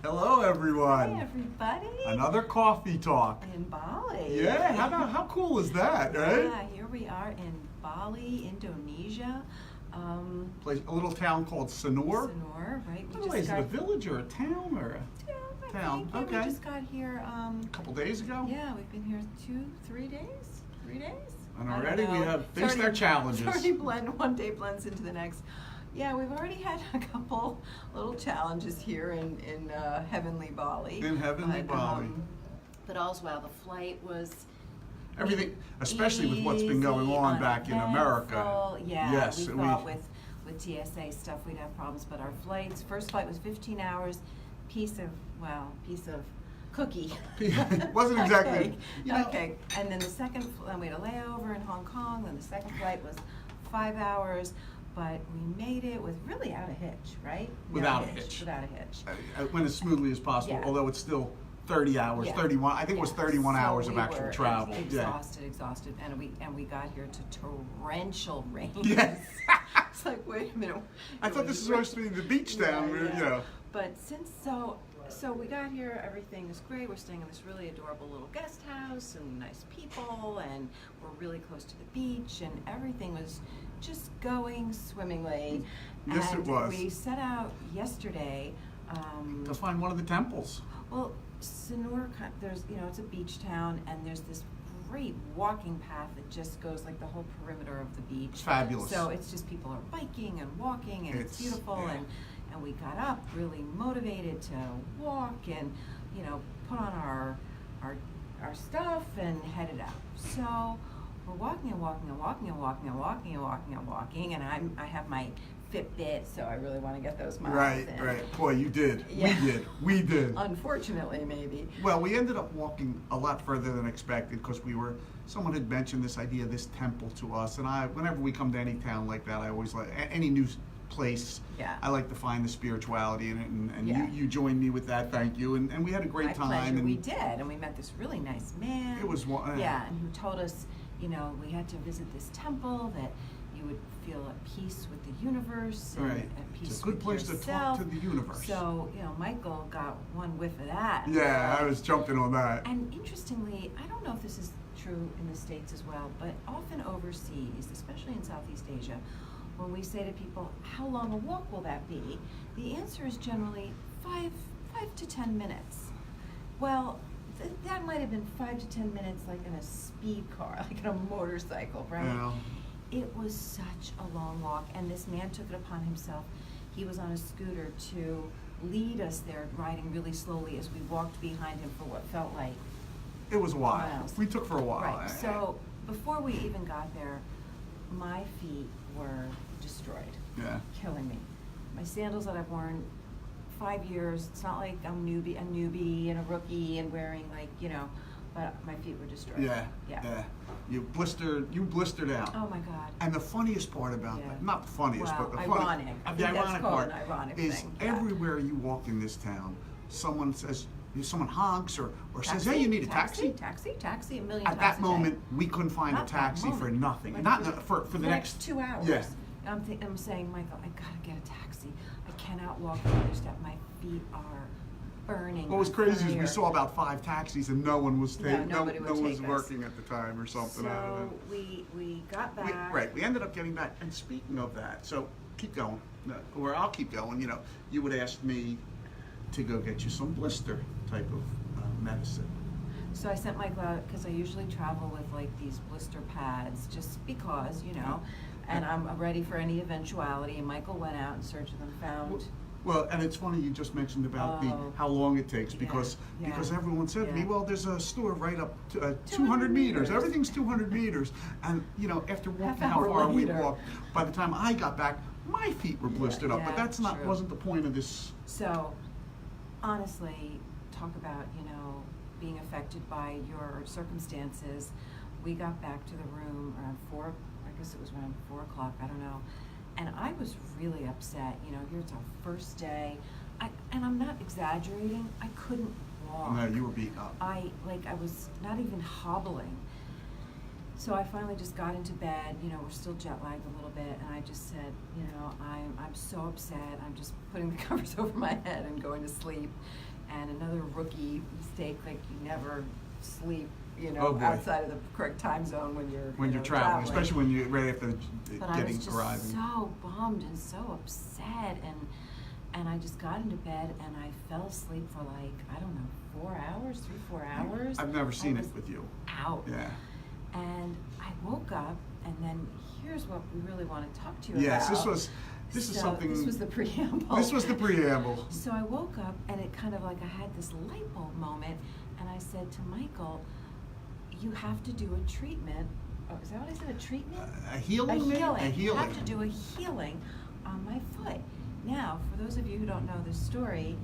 Hello, everyone. Hey, everybody. Another coffee talk. In Bali. Yeah, how cool is that, right? Yeah, here we are in Bali, Indonesia. Place, a little town called Sanur. Sanur, right? By the way, is it a village or a town or a town? Okay. We just got here. A couple days ago? Yeah, we've been here 3 days? 3 days? And already we have faced our challenges. One day blends into the next. Yeah, we've already had a couple little challenges here in heavenly Bali. In heavenly Bali. But all's well. The flight was everything, especially with what's been going on back in America. Yeah, yes, we thought with TSA stuff we'd have problems, but our first flight was 15 hours, piece of cookie. Wasn't exactly. Okay, and then then we had a layover in Hong Kong, then the second flight was 5 hours, but we made it without a hitch, right? Without a hitch. Without a hitch. It went as smoothly as possible, Yeah. although it's still 30 hours, 31, I think it was 31 hours of actual travel. Exhausted, and we got here to torrential rain. Yes. It's like, wait a minute. I thought this was supposed to be the beach town, yeah. But so we got here, everything is great. We're staying in this really adorable little guest house and nice people, and we're really close to the beach, and everything was just going swimmingly. Yes, and it was. We set out yesterday to find one of the temples. Well, Sanur, it's a beach town, and there's this great walking path that just goes like the whole perimeter of the beach. It's fabulous. So it's just people are biking and walking, and it's beautiful, yeah. and we got up really motivated to walk and put on our stuff and headed out. So we're walking and walking and walking and walking and walking and walking and walking, and I have my Fitbit, so I really want to get those miles in. Right. Boy, you did. Yeah. We did. Unfortunately, maybe. Well, we ended up walking a lot further than expected because someone had mentioned this idea, this temple to us, and whenever we come to any town like that, I always like, any new place, I like to find the spirituality in it, and you joined me with that, thank you, and we had a great time. Pleasure. And we did, and we met this really nice man. It was and who told us, we had to visit this temple, that you would feel at peace with the universe and at peace it's a good place yourself. To talk to the universe. So, Michael got one whiff of that. Yeah, I was jumping on that. And interestingly, I don't know if this is true in the States as well, but often overseas, especially in Southeast Asia, when we say to people, how long a walk will that be? The answer is generally 5 to 10 minutes. Well, that might have been 5 to 10 minutes like in a speed car, like in a motorcycle, right? Yeah. It was such a long walk, and this man took it upon himself. He was on a scooter to lead us there, riding really slowly as we walked behind him for what felt like it was a while. miles. We took for a while. Right. So before we even got there, my feet were destroyed. Yeah. Killing me. My sandals that I've worn 5 years. It's not like I'm a newbie and a rookie and wearing but my feet were destroyed. Yeah. You blistered out. Oh my God. And the funniest part about that, not the funniest, but the ironic. The ironic part is thing. everywhere you walk in this town, someone honks or says, Taxi? "Hey, you need a taxi?" Taxi, a million At times that a moment, day. we couldn't find a taxi for nothing. For the next 2 hours. Yeah. I'm saying, Michael, I gotta get a taxi. I cannot walk another step. My feet are burning. What was crazy is we saw about 5 taxis and no one was nobody no one was working at the time or something. So I don't know. we got back. We ended up getting back. And speaking of that, so keep going, or I'll keep going. You would ask me to go get you some blister type of medicine. So I sent Michael out because I usually travel with like these blister pads, just because and I'm ready for any eventuality. And Michael went out in search of them, found. Well, and it's funny you just mentioned about how long it takes because everyone said to me, well, there's a store right up to 200 meters. Everything's 200 meters, and after walking how far we walked, by the time I got back, my feet were blistered up. But that's wasn't the point of this. So, honestly, talk about being affected by your circumstances. We got back to the room around 4. I guess it was around 4 o'clock. I don't know. And I was really upset. Here it's our first day. And I'm not exaggerating. I couldn't walk. No, you were beaten up. I was not even hobbling. So I finally just got into bed. We're still jet lagged a little bit, and I just said, I'm so upset. I'm just putting the covers over my head and going to sleep. And another rookie mistake, like you never sleep, Oh, boy. outside of the correct time zone when you're traveling, especially when you're right after but I was just arriving. so bummed and so upset, and I just got into bed and I fell asleep for like, I don't know, 4 hours, 3-4 hours. I've never seen I it was with you. Out. Yeah. And I woke up, and then here's what we really want to talk to you Yes, about. this is something. This was the preamble. This was the preamble. So I woke up, and it kind of like I had this light bulb moment, and I said to Michael, "You have to do a treatment." Oh, is that what I said? A treatment? A healing. A healing. A You healing. have to do a healing on my foot. Now, for those of you who don't know this story,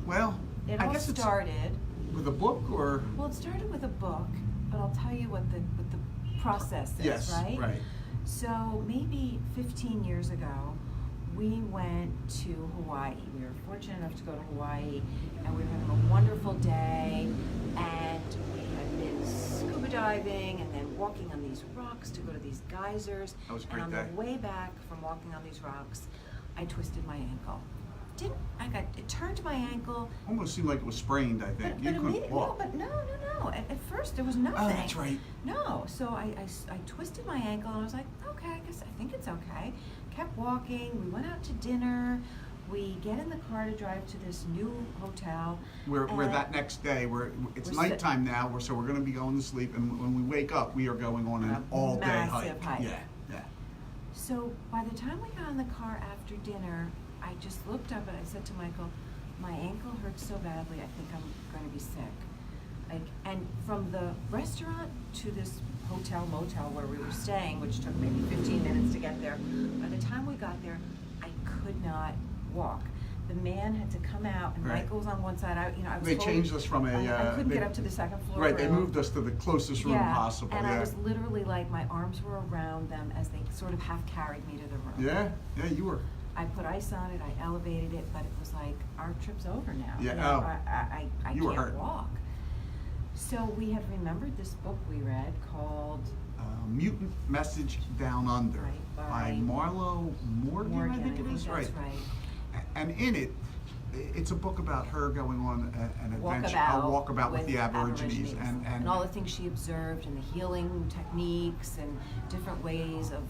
Well, it I all guess it's started. with a book or. Well, it started with a book, but I'll tell you what the process is, Yes. right? Right. So maybe 15 years ago, we went to Hawaii. We were fortunate enough to go to Hawaii, and we were having a wonderful day, and we had been scuba diving and then walking on these rocks to go to these geysers. That was a And great on day. the way back from walking on these rocks, I twisted my ankle. It turned my ankle. Almost seemed like it was sprained. I think you couldn't walk. No. At first, there was nothing. Oh, that's right. No, so I twisted my ankle, and I was like, okay, I think it's okay. Kept walking. We went out to dinner. We get in the car to drive to this new hotel. We're that next day. It's We're nighttime now. So we're going to be going to sleep, and when we wake up, we are going on an all-day massive hike. Yeah. So by the time we got in the car after dinner, I just looked up and I said to Michael, my ankle hurts so badly, I think I'm going to be sick. And from the restaurant to this motel where we were staying, which took maybe 15 minutes to get there, by the time we got there, I could not walk. The man had to come out, and Right. Michael was on one side. I was They told changed us from I couldn't get up to the second floor Right. room. They moved us to the closest room possible. And yeah. I was literally like, my arms were around them as they sort of half carried me to the room. Yeah. You were. I put ice on it, I elevated it, but it was like, our trip's over now. Yeah, You know, I you were can't hurt. walk. So we had remembered this book we read called Mutant Message Down Under Right, by Marlo Morgan, I think it is. that's right. And in it, it's a book about her going on an adventure, a Walkabout walkabout with the Aborigines, and all the things she observed, and the healing techniques, and different ways of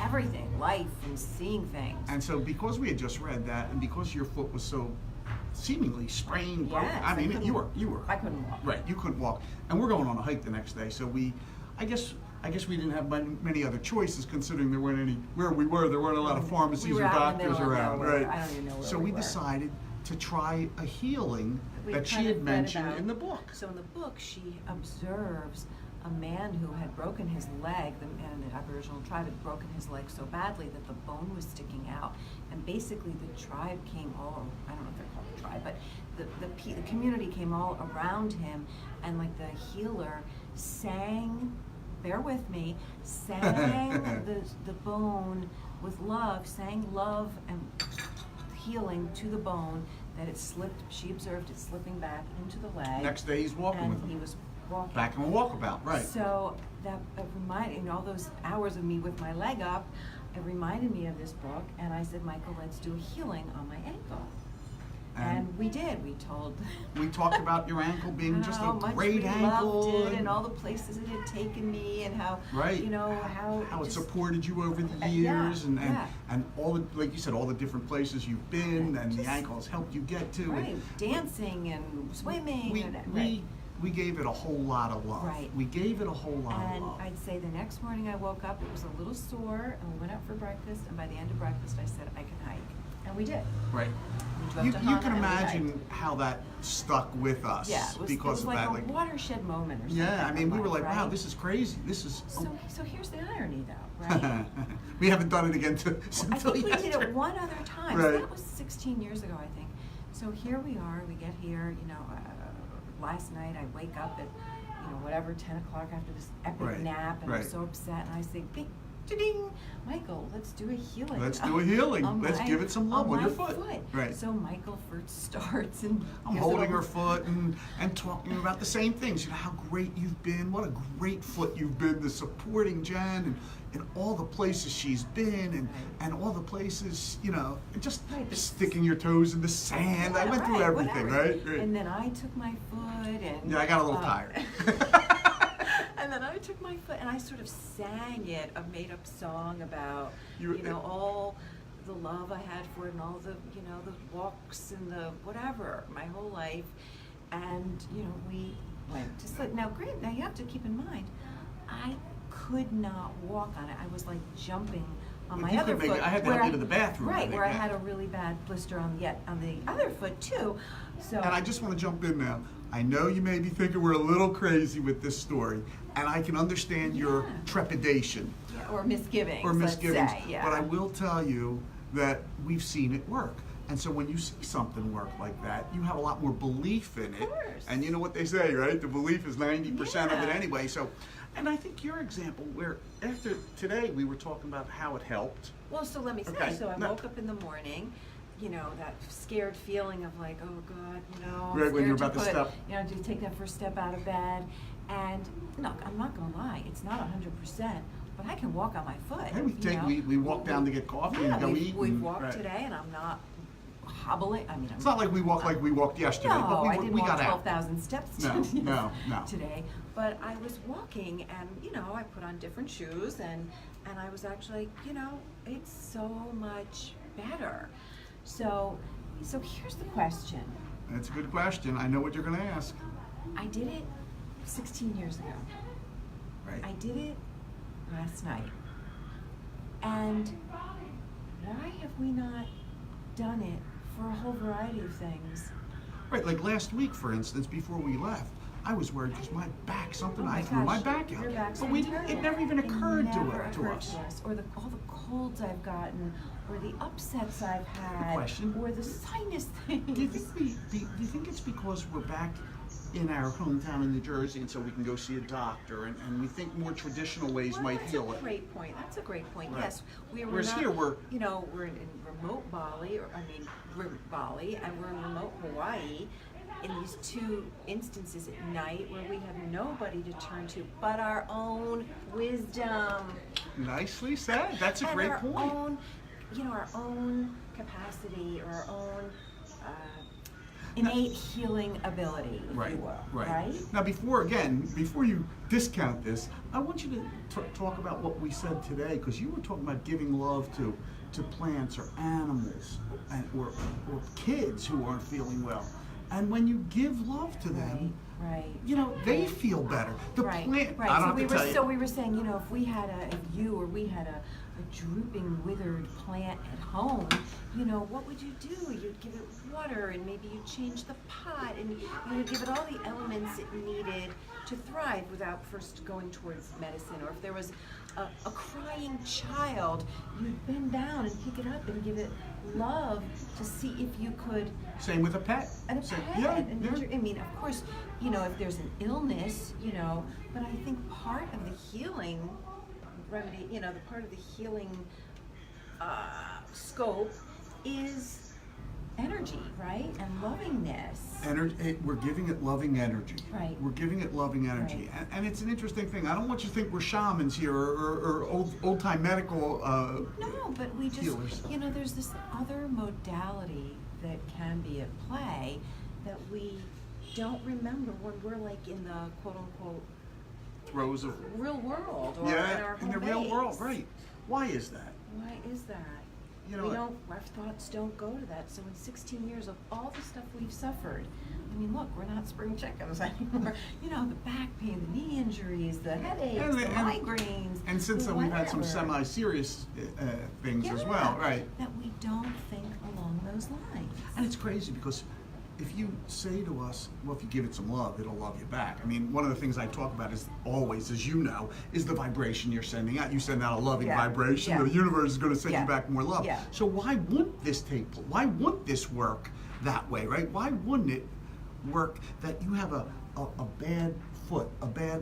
everything, life, and seeing things. And so, because we had just read that, and because your foot was so seemingly sprained, broken, Yes, I mean, you were. I couldn't walk. Right, you couldn't walk, and we're going on a hike the next day. So I guess we didn't have many other choices, considering there weren't any where we were. There weren't a lot of pharmacies We were or out in the doctors middle of around, nowhere. right? I don't even know where So we we were. decided to try a healing We that she kind had of read mentioned about. in the book. So in the book, she observes a man who had broken his leg. The man in the Aboriginal tribe had broken his leg so badly that the bone was sticking out, and basically the tribe came all. I don't know if they're called a tribe, but the community came all around him, and like the healer sang. Bear with me. Sang the bone with love. Sang love and healing to the bone, that it slipped. She observed it slipping back into the leg. Next day, he's walking and with them. he was walking. Back on a walkabout, right? So that reminded, all those hours of me with my leg up, it reminded me of this book, and I said, Michael, let's do a healing on my ankle. And we did. We talked about your ankle being just a great how ankle, much we loved it, and all the places it had taken me, and how right. how it just supported you over the yeah, years, and all the, like you said, all the different places you've been, and the ankle has helped you get to. Right, and dancing and swimming. We gave it a whole lot of love. Right. We gave it a whole lot of love. And I'd say the next morning I woke up, it was a little sore, and we went out for breakfast, and by the end of breakfast I said, I can hike. And we did. Right. We drove You to can Hana and we imagine hiked. how that stuck with us Yeah, it was because like of a that. watershed moment or something. Yeah, I mean, we were like, right? wow, this is crazy. This is. So here's the irony, though, right? We haven't done it again I until think we did yesterday. it one other time. Right. So that was 16 years ago, I think. So here we are. We get here. Last night I wake up at whatever 10 o'clock after this epic Right, nap, and right. I'm so upset. And I say, "Bing, ding, Michael, let's do a healing. Let's do a healing. on Let's give it some love on your foot." Right. So Michael first starts, and I'm gives it holding a- her foot and talking about the same things. How great you've been. What a great foot you've been. The supporting Jen, and in all the places she's been and all the places, you know, and just sticking your toes in the sand. I went through everything, right? And then I took my foot and... Yeah, I got a little tired. And then I took my foot and I sort of sang it, a made-up song about, you know, all the love I had for it and all the, you know, the walks and the whatever, my whole life. And, you know, we went to sleep. Now, great, now you have to keep in mind, I could not walk on it. I was like jumping on my other foot. I had to help you to the bathroom. Right, where I had a really bad blister on the other foot too. So. And I just want to jump in now. I know you may be thinking we're a little crazy with this story, and I can understand your trepidation. Yeah, or misgivings. Let's say, yeah. But I will tell you that we've seen it work. And so when you see something work like that, you have a lot more belief in it. Of course. And you know what they say, right? The belief is 90% of it anyway. So, and I think your example, where after today we were talking about how it helped. Well, so let me say, so I woke up in the morning, you know, that scared feeling of like, oh God, you know, right, when you're about to step. You know, to take that first step out of bed. And look, I'm not gonna lie, it's not 100%, but I can walk on my foot. Hey, we walk down to get coffee and go eat. We've walked today and I'm not hobbling. I mean, it's not like we walk like we walked yesterday, no, but I didn't we walk got 12,000 steps no. today. But I was walking and, you know, I put on different shoes and I was actually, you know, it's so much better. So here's the question. That's a good question. I know what you're going to ask. I did it 16 years ago. Right. I did it last night. And why have we not done it for a whole variety of things? Right, like last week, for instance, before we left, I was worried because my back, I threw my back out. But it never even occurred to us. Or all the colds I've gotten, or the upsets I've had, or the sinus things. Do you think it's because we're back in our hometown in New Jersey, and so we can go see a doctor, and we think more traditional ways might heal it? That's a great point. That's a great point. Right. Yes, Whereas here we're in remote Bali, Bali, and we're in remote Hawaii. In these two instances at night where we have nobody to turn to but our own wisdom. Nicely said. That's a great point. Own, you know, our own capacity or our own innate healing ability, if you will. Right. Now, before you discount this, I want you to talk about what we said today, because you were talking about giving love to plants or animals or kids who aren't feeling well. And when you give love to them, you know, they feel better. The plant, I don't have to tell you. So we were saying, you know, if we had a drooping, withered plant at home, you know, what would you do? You'd give it water, and maybe you'd change the pot, and you would give it all the elements it needed to thrive without first going towards medicine. Or if there was a crying child, you'd bend down and pick it up and give it love to see if you could. Same with a pet. And a pet. I mean, of course, you know, if there's an illness, you know, but I think part of the healing remedy, you know, the part of the healing scope is energy, right? And lovingness. We're giving it loving energy. Right. We're giving it loving energy. Right. And it's an interesting thing. I don't want you to think we're shamans here or old-time medical no, but we just, healers. You know, there's this other modality that can be at play that we don't remember when we're like in the quote-unquote throes of real world or in our home in the real world, right? Why is that? Why is that? You know, our thoughts don't go to that. So in 16 years of all the stuff we've suffered, I mean, look, we're not spring chickens anymore. You know, the back pain, the knee injuries, the headaches, the migraines. And since then, we've had some semi-serious things as well, right? That we don't think along those lines. And it's crazy because if you say to us, well, if you give it some love, it'll love you back. I mean, one of the things I talk about is always, as you know, is the vibration you're sending out. You send out a loving vibration, the universe is going to send you back more love. Yeah. So why wouldn't why wouldn't this work that way, right? Why wouldn't it work that you have a bad foot, a bad,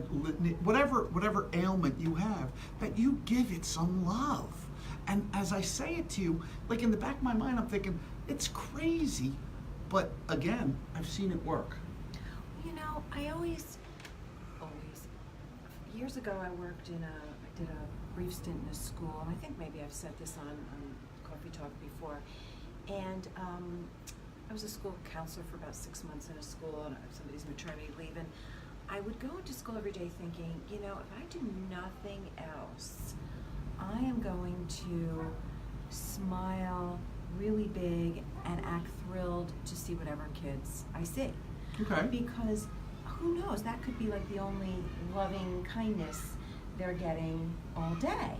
whatever ailment you have, that you give it some love? And as I say it to you, like in the back of my mind, I'm thinking, it's crazy. But again, I've seen it work. You know, I always, years ago I did a brief stint in a school, and I think maybe I've said this on Coffee Talk before, and I was a school counselor for about 6 months in a school, and somebody's maternity leave, and I would go into school every day thinking, you know, if I do nothing else, I am going to smile really big and act thrilled to see whatever kids I see. Okay. Because who knows, that could be like the only loving kindness they're getting all day.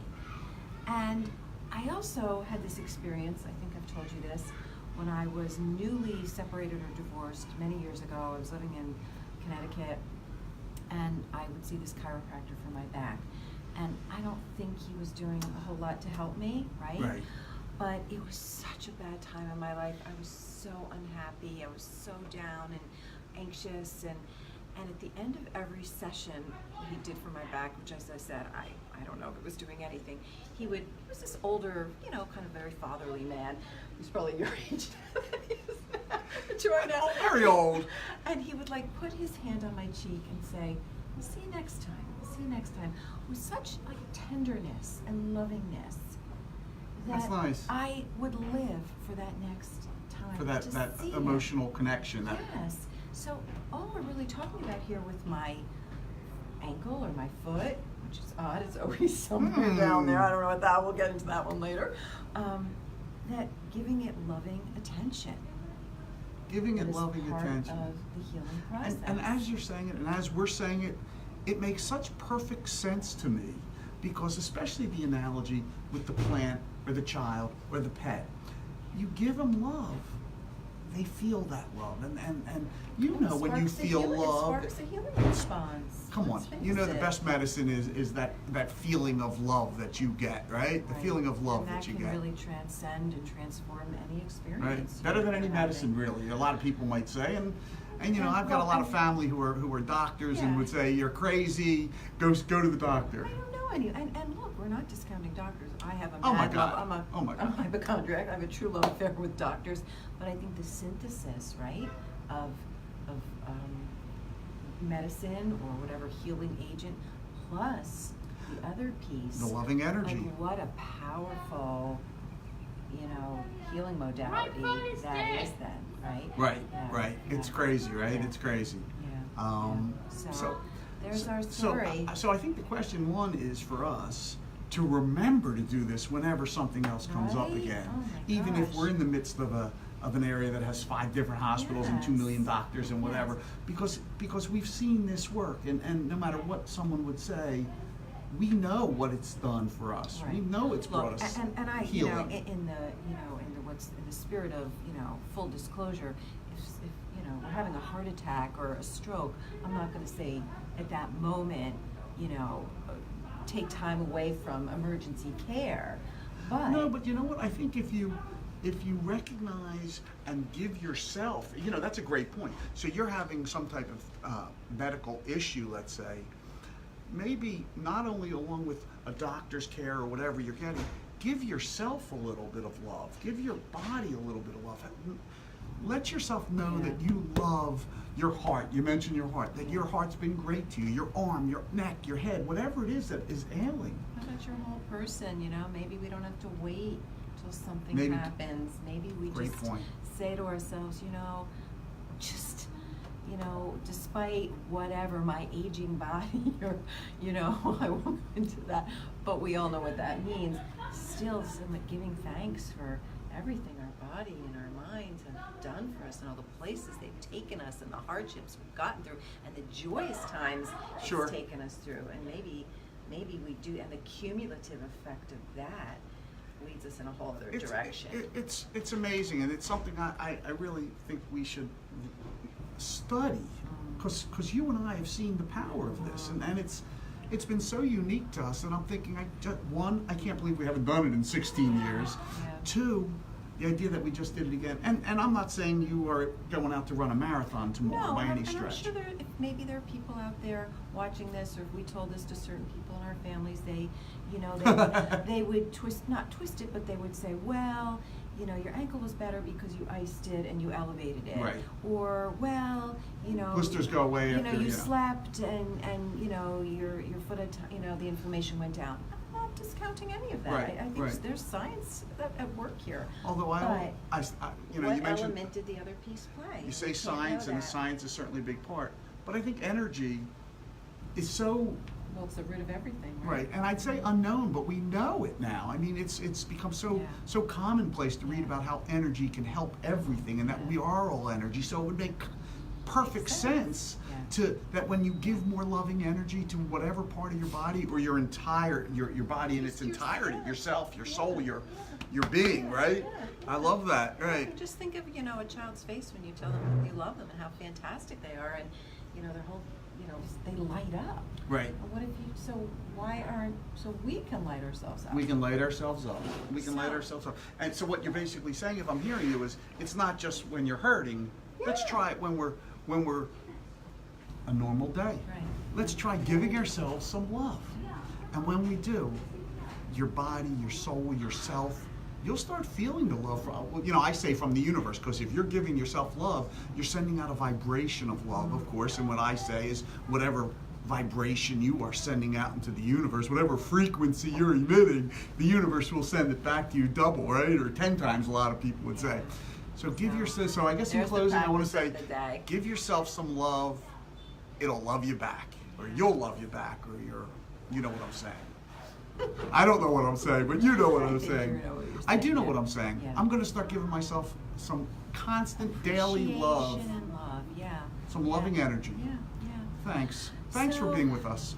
And I also had this experience, I think I've told you this, when I was newly separated or divorced many years ago. I was living in Connecticut, and I would see this chiropractor for my back. And I don't think he was doing a whole lot to help me, right? Right. But it was such a bad time in my life. I was so unhappy. I was so down and anxious. And at the end of every session he did for my back, which, as I said, I don't know if it was doing anything, he was this older, you know, kind of very fatherly man. He's probably your age that you are now. Very old. And he would like put his hand on my cheek and say, "We'll see you next time. We'll see you next time," with such like tenderness and lovingness that That's nice. I would live for that next time. For that see emotional connection. That, yes. So all we're really talking about here with my ankle or my foot, which is odd, it's always somewhere down there. I don't know what that. We'll get into that one later. That giving it loving attention. Giving it is loving part attention. of the healing process. And as you're saying it, and as we're saying it, it makes such perfect sense to me, because especially the analogy with the plant or the child or the pet, you give them love, they feel that love, and you know when you feel love. It sparks a healing response. Come on, you know the best medicine is that feeling of love that you get, right? The feeling of love that you get. And that can really transcend and transform any experience. Right, better than any medicine, really. A lot of people might say, and you know, I've got a lot of family who are doctors and would say, "You're crazy. Go to the doctor." I don't know any, and look, we're not discounting doctors. I have a Oh my mad God. love. I'm a hypochondriac. I have a true love affair with doctors. But I think the synthesis, right, of medicine or whatever healing agent, plus the other piece, The loving energy. Like what a powerful, you know, healing modality that is. Then, right? Right, Yeah, right. yeah. It's crazy, right? Yeah. It's crazy. Yeah. So there's our story. So I think the question one is for us to remember to do this whenever something else comes up Right? again, Oh my even if gosh. we're in the midst of an area that has 5 different hospitals and 2 Yes. million doctors and whatever, because we've seen this work, and no matter what someone would say, we know what it's done for us. Right. We know it's brought Look, us and I, healing. you know, in the spirit of, you know, full disclosure, if you know, we're having a heart attack or a stroke, I'm not going to say at that moment, you know, take time away from emergency care. But No, but you know what? I think if you recognize and give yourself, you know, that's a great point. So you're having some type of medical issue, let's say, maybe not only along with a doctor's care or whatever you're getting, give yourself a little bit of love. Give your body a little bit of love. Let yourself know that you love your heart. You mentioned your heart, that your heart's been great to you, your arm, your neck, your head, whatever it is that is ailing. how about your whole person? You know, maybe we don't have to wait till something Maybe- happens. Maybe we Great just point. say to ourselves, you know, just, you know, despite whatever my aging body or, you know, I won't go into that, but we all know what that means. Still, giving thanks for everything our body and our minds have done for us, and all the places they've taken us, and the hardships we've gotten through, and the joyous times Sure. it's taken us through. And maybe we do, and the cumulative effect of that leads us in a whole other direction. It's amazing, and it's something I really think we should study, because you and I have seen the power of this, and it's been so unique to us, and I'm thinking, I can't believe we haven't done it in 16 years. Yeah. 2, the idea that we just did it again, and I'm not saying you are going out to run a marathon tomorrow by any and I'm stretch. sure maybe there are people out there watching this, or if we told this to certain people in our families, they would not twist it, but they would say, well, you know, your ankle was better because you iced it and you elevated it. Right. Or, well, you know, Blisters go away you know, after, you slept and you know, your foot had, you know, the inflammation went down. I'm not discounting any of that. Right, I think right. there's science at work here. Although you know, What you mentioned, element did the other piece play? you say can't science, know and the that. science is certainly a big part. But I think energy is so, Well, it's the root of everything, right? right, and I'd say unknown, but we know it now. I mean, it's become so Yeah. so commonplace to read about how energy can help everything, and that Yeah. we are all energy. So it would make perfect Makes sense sense. Yeah. to that when you give more loving energy to whatever part of your body or your entire your body in its Just entirety, yourself, your soul, Yeah. your being, right? Yeah. I love that, right? Just think of, a child's face when you tell them you love them and how fantastic they are, and, their whole, they light up. Right. And what if so we can light ourselves up. We can light ourselves up. We can light So- ourselves up. And so what you're basically saying, if I'm hearing you, is it's not just when you're hurting. Let's Yeah. try it when we're a normal day. Right. Let's try giving ourselves some love. And when we do, your body, your soul, yourself, you'll start feeling the love from, I say from the universe, because if you're giving yourself love, you're sending out a vibration of love, of course, and what I say is whatever vibration you are sending out into the universe, whatever frequency you're emitting, the universe will send it back to you double, right? Or 10 times, a lot of people would say. So so I guess in There's the closing, I want to say, practice of the day. give yourself some love, it'll love you back, or you'll love you back, or you know what I'm saying. I don't know what I'm saying, but you know what I'm think saying. you know what you're I do saying, know yeah. what I'm saying. Yeah. I'm going to start giving myself some constant daily love, Appreciation and love, yeah. some Yeah. loving energy. Yeah. Thanks. Thanks for So- being with us.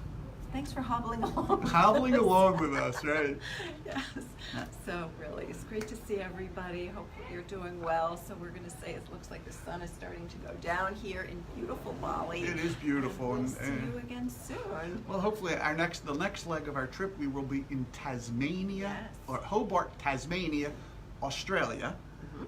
Thanks for hobbling along. Hobbling along with us, right? Yes. So really, it's great to see everybody. Hope you're doing well. So we're going to say it looks like the sun is starting to go down here in beautiful Bali. It is beautiful, And and- we'll see you again soon. Well, hopefully the next leg of our trip, we will be in Tasmania, Yes. or Hobart, Tasmania, Australia.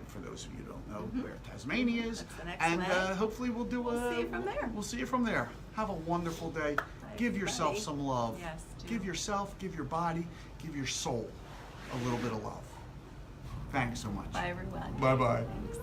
For those of you who don't know where Tasmania is. That's the next and leg. hopefully we'll do We'll see you from there. We'll see you from there. Have a wonderful day. Give yourself everybody. some love. Yes, do. Give yourself, give your body, give your soul a little bit of love. Thanks so much. Bye, everyone. Bye-bye. Thanks.